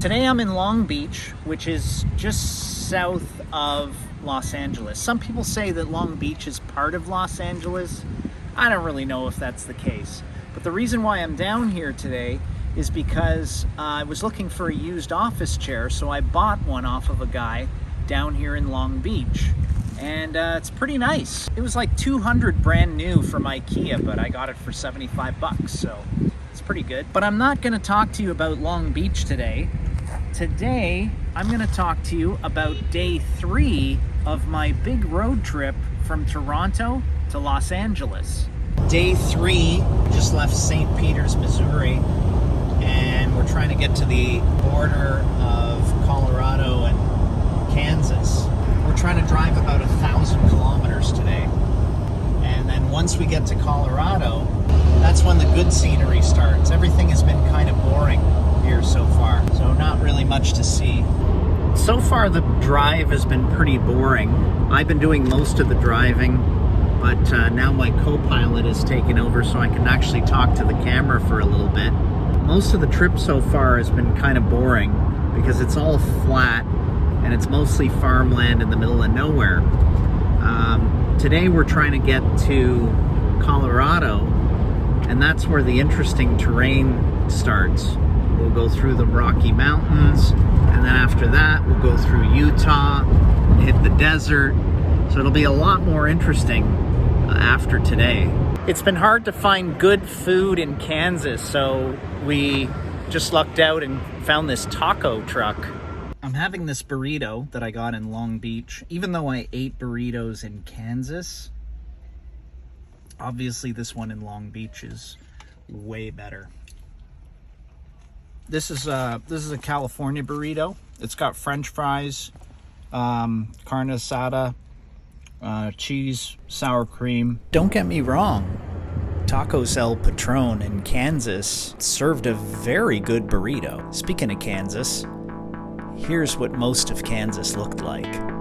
Today I'm in Long Beach, which is just south of Los Angeles. Some people say that Long Beach is part of Los Angeles. I don't really know if that's the case. But the reason why I'm down here today is because I was looking for a used office chair, so I bought one off of a guy down here in Long Beach. And it's pretty nice. It was like $200 brand new from IKEA, but I got it for 75 bucks, so it's pretty good. But I'm not gonna talk to you about Long Beach today. Today, I'm gonna talk to you about day 3 of my big road trip from Toronto to Los Angeles. Day 3, just left St. Peters, Missouri, and we're trying to get to the border of Colorado and Kansas. We're trying to drive about 1,000 kilometers today. And then once we get to Colorado, that's when the good scenery starts. Everything has been kind of boring here so far, so not really much to see. So far the drive has been pretty boring. I've been doing most of the driving, but now my co-pilot is taking over so I can actually talk to the camera for a little bit. Most of the trip so far has been kind of boring because it's all flat and it's mostly farmland in the middle of nowhere. Today we're trying to get to Colorado, and that's where the interesting terrain starts. We'll go through the Rocky Mountains, and then after that we'll go through Utah, hit the desert. So it'll be a lot more interesting after today. It's been hard to find good food in Kansas, so we just lucked out and found this taco truck. I'm having this burrito that I got in Long Beach. Even though I ate burritos in Kansas, obviously this one in Long Beach is way better. This is a California burrito. It's got French fries, carne asada, cheese, sour cream. Don't get me wrong, Tacos El Patron in Kansas served a very good burrito. Speaking of Kansas, here's what most of Kansas looked like.